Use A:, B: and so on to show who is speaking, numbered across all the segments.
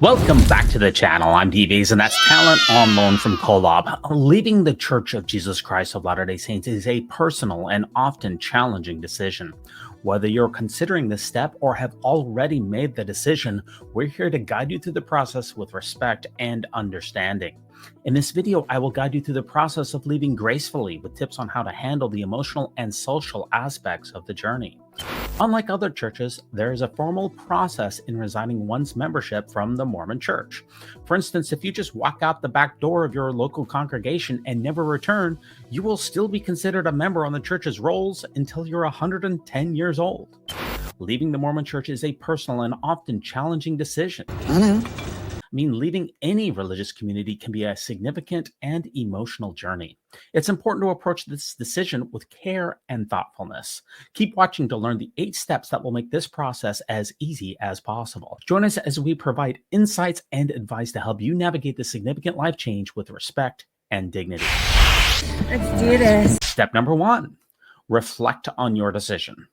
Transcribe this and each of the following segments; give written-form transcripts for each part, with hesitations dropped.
A: Welcome back to the channel. I'm DBs, and that's talent on loan from Kolob. Leaving the Church of Jesus Christ of Latter-day Saints is a personal and often challenging decision. Whether you're considering this step or have already made the decision, we're here to guide you through the process with respect and understanding. In this video, I will guide you through the process of leaving gracefully with tips on how to handle the emotional and social aspects of the journey. Unlike other churches, there is a formal process in resigning one's membership from the Mormon Church. For instance, if you just walk out the back door of your local congregation and never return, you will still be considered a member on the church's rolls until you're 110 years old. Leaving the Mormon Church is a personal and often challenging decision. Leaving any religious community can be a significant and emotional journey. It's important to approach this decision with care and thoughtfulness. Keep watching to learn the 8 steps that will make this process as easy as possible. Join us as we provide insights and advice to help you navigate the significant life change with respect and dignity.
B: Let's do this.
A: Step number 1, reflect on your decision.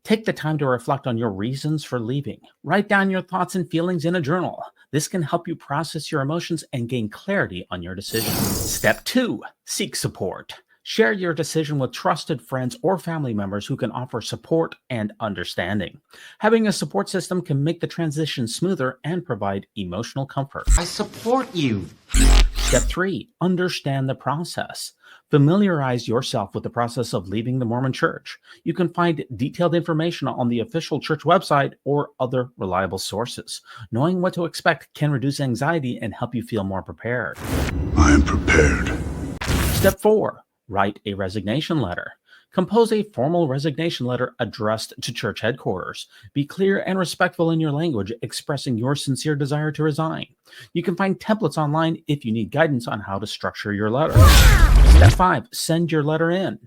A: Take the time to reflect on your reasons for leaving. Write down your thoughts and feelings in a journal. This can help you process your emotions and gain clarity on your decision. Step 2, seek support. Share your decision with trusted friends or family members who can offer support and understanding. Having a support system can make the transition smoother and provide emotional comfort.
C: I support you.
A: Step 3, understand the process. Familiarize yourself with the process of leaving the Mormon Church. You can find detailed information on the official church website or other reliable sources. Knowing what to expect can reduce anxiety and help you feel more prepared.
D: I am prepared.
A: Step 4, write a resignation letter. Compose a formal resignation letter addressed to church headquarters. Be clear and respectful in your language, expressing your sincere desire to resign. You can find templates online if you need guidance on how to structure your letter. Step 5, send your letter in.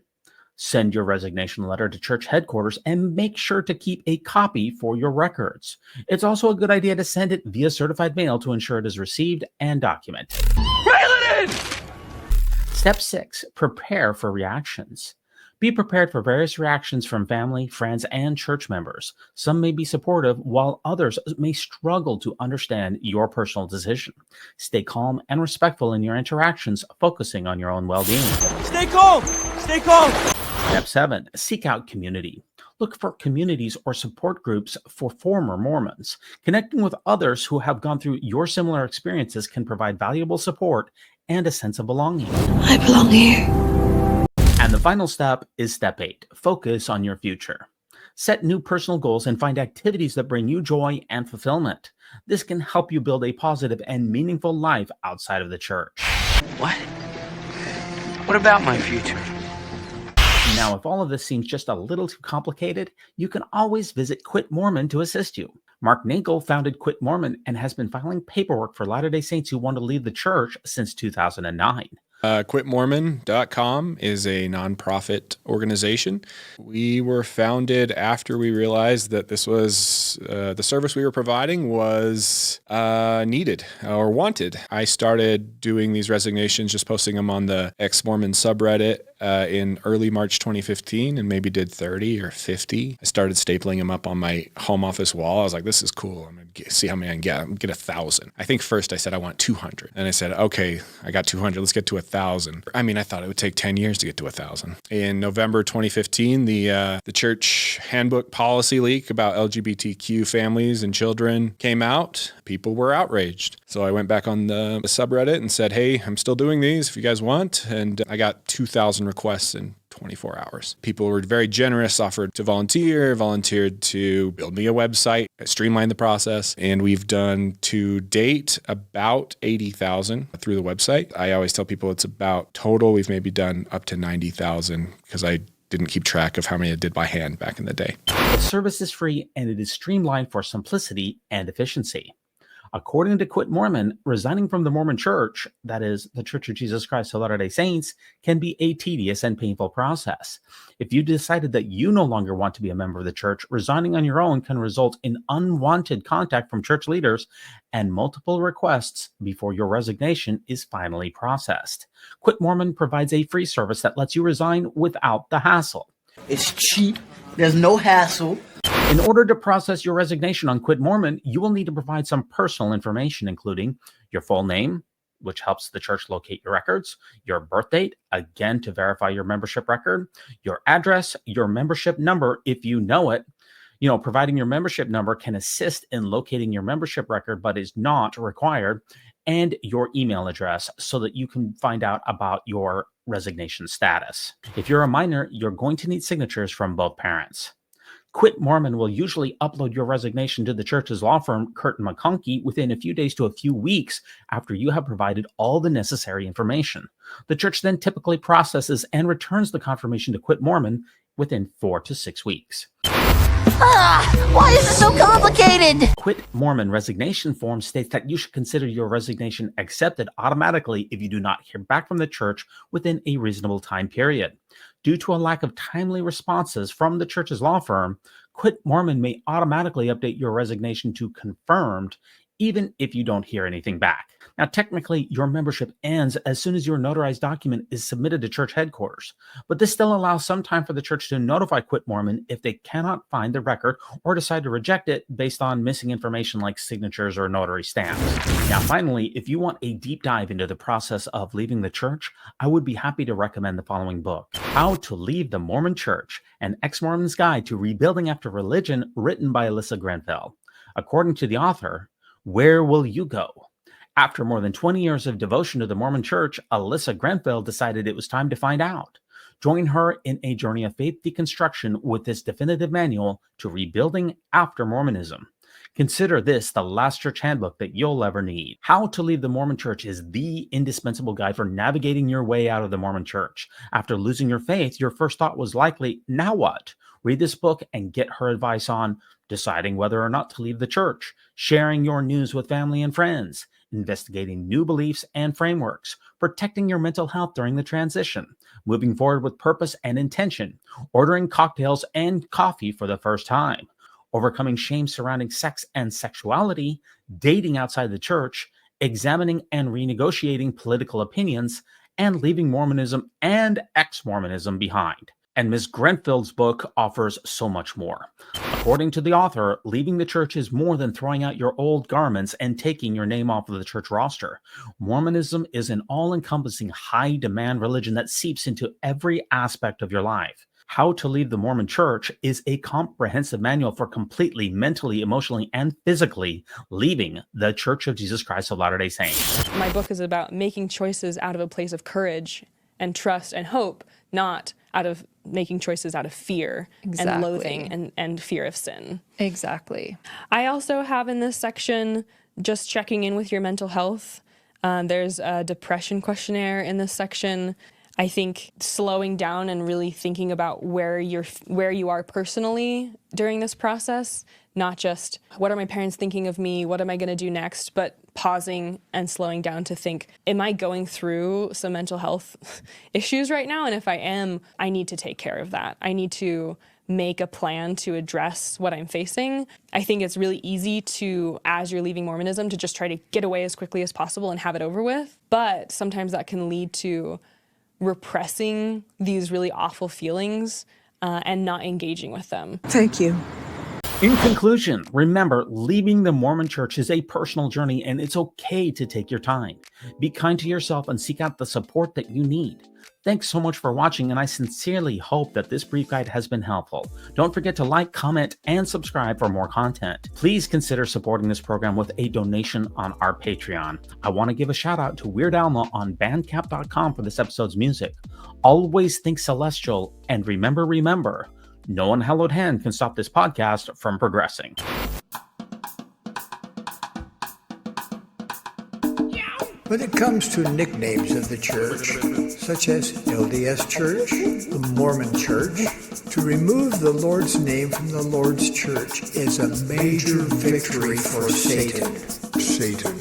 A: Send your resignation letter to church headquarters and make sure to keep a copy for your records. It's also a good idea to send it via certified mail to ensure it is received and documented. Mail it in! Step 6, prepare for reactions. Be prepared for various reactions from family, friends, and church members. Some may be supportive, while others may struggle to understand your personal decision. Stay calm and respectful in your interactions, focusing on your own well-being.
E: Stay calm! Stay calm!
A: Step 7, seek out community. Look for communities or support groups for former Mormons. Connecting with others who have gone through your similar experiences can provide valuable support and a sense of belonging.
B: I belong here.
A: And the final step is step 8, focus on your future. Set new personal goals and find activities that bring you joy and fulfillment. This can help you build a positive and meaningful life outside of the church.
C: What? What about my future?
A: Now, if all of this seems just a little too complicated, you can always visit Quit Mormon to assist you. Mark Naugle founded Quit Mormon and has been filing paperwork for Latter-day Saints who want to leave the church since 2009.
F: Quitmormon.com is a nonprofit organization. We were founded after we realized that this was the service we were providing was needed or wanted. I started doing these resignations, just posting them on the Exmormon subreddit in early March 2015, and maybe did 30 or 50. I started stapling them up on my home office wall. I was like, this is cool. I'm going to see how many I can get. I'm going to get 1,000. I think first I said I want 200. And I said, okay, I got 200. Let's get to 1,000. I thought it would take 10 years to get to 1,000. In November 2015, the church handbook policy leak about LGBTQ families and children came out. People were outraged. So I went back on the subreddit and said, hey, I'm still doing these if you guys want. And I got 2,000 requests in 24 hours. People were very generous, offered to volunteered to build me a website, streamline the process, and we've done to date about 80,000 through the website. I always tell people it's about total, we've maybe done up to 90,000 because I didn't keep track of how many I did by hand back in the day.
A: The service is free and it is streamlined for simplicity and efficiency. According to Quit Mormon, resigning from the Mormon Church, that is, the Church of Jesus Christ of Latter-day Saints, can be a tedious and painful process. If you decided that you no longer want to be a member of the church, resigning on your own can result in unwanted contact from church leaders and multiple requests before your resignation is finally processed. Quit Mormon provides a free service that lets you resign without the hassle.
E: It's cheap. There's no hassle.
A: In order to process your resignation on Quit Mormon, you will need to provide some personal information, including your full name, which helps the church locate your records, your birth date, again to verify your membership record, your address, your membership number if you know it. Providing your membership number can assist in locating your membership record, but is not required, and your email address so that you can find out about your resignation status. If you're a minor, you're going to need signatures from both parents. Quit Mormon will usually upload your resignation to the church's law firm, Curtin McConkie, within a few days to a few weeks after you have provided all the necessary information. The church then typically processes and returns the confirmation to Quit Mormon within 4 to 6 weeks.
G: Why is it so complicated?
A: Quit Mormon resignation form states that you should consider your resignation accepted automatically if you do not hear back from the church within a reasonable time period. Due to a lack of timely responses from the church's law firm, Quit Mormon may automatically update your resignation to confirmed, even if you don't hear anything back. Now, technically, your membership ends as soon as your notarized document is submitted to church headquarters, but this still allows some time for the church to notify Quit Mormon if they cannot find the record or decide to reject it based on missing information like signatures or notary stamps. Now, finally, if you want a deep dive into the process of leaving the church, I would be happy to recommend the following book, How to Leave the Mormon Church, an Exmormon's Guide to Rebuilding After Religion, written by Alyssa Grenfell. According to the author, where will you go? After more than 20 years of devotion to the Mormon Church, Alyssa Grenfell decided it was time to find out. Join her in a journey of faith deconstruction with this definitive manual to rebuilding after Mormonism. Consider this the last church handbook that you'll ever need. How to Leave the Mormon Church is the indispensable guide for navigating your way out of the Mormon Church. After losing your faith, your first thought was likely, now what? Read this book and get her advice on deciding whether or not to leave the church, sharing your news with family and friends, investigating new beliefs and frameworks, protecting your mental health during the transition, moving forward with purpose and intention, ordering cocktails and coffee for the first time, overcoming shame surrounding sex and sexuality, dating outside the church, examining and renegotiating political opinions, and leaving Mormonism and ex-Mormonism behind. And Ms. Grenfell's book offers so much more. According to the author, leaving the church is more than throwing out your old garments and taking your name off of the church roster. Mormonism is an all-encompassing, high-demand religion that seeps into every aspect of your life. How to Leave the Mormon Church is a comprehensive manual for completely, mentally, emotionally, and physically leaving the Church of Jesus Christ of Latter-day Saints.
H: My book is about making choices out of a place of courage and trust and hope, not out of making choices out of fear and loathing and fear of sin.
I: Exactly.
H: I also have in this section just checking in with your mental health. There's a depression questionnaire in this section. I think slowing down and really thinking about where you are personally during this process, not just what are my parents thinking of me, what am I going to do next, but pausing and slowing down to think, am I going through some mental health issues right now? And if I am, I need to take care of that. I need to make a plan to address what I'm facing. I think it's really easy to, as you're leaving Mormonism, to just try to get away as quickly as possible and have it over with. But sometimes that can lead to repressing these really awful feelings and not engaging with them.
B: Thank you.
A: In conclusion, remember, leaving the Mormon Church is a personal journey and it's okay to take your time. Be kind to yourself and seek out the support that you need. Thanks so much for watching, and I sincerely hope that this brief guide has been helpful. Don't forget to like, comment, and subscribe for more content. Please consider supporting this program with a donation on our Patreon. I want to give a shout out to Weird Alma on bandcamp.com for this episode's music. Always think celestial, and remember, no unhallowed hand can stop this podcast from progressing.
J: When it comes to nicknames of the church, such as LDS Church, the Mormon Church, to remove the Lord's name from the Lord's church is a major victory for Satan.
D: Satan.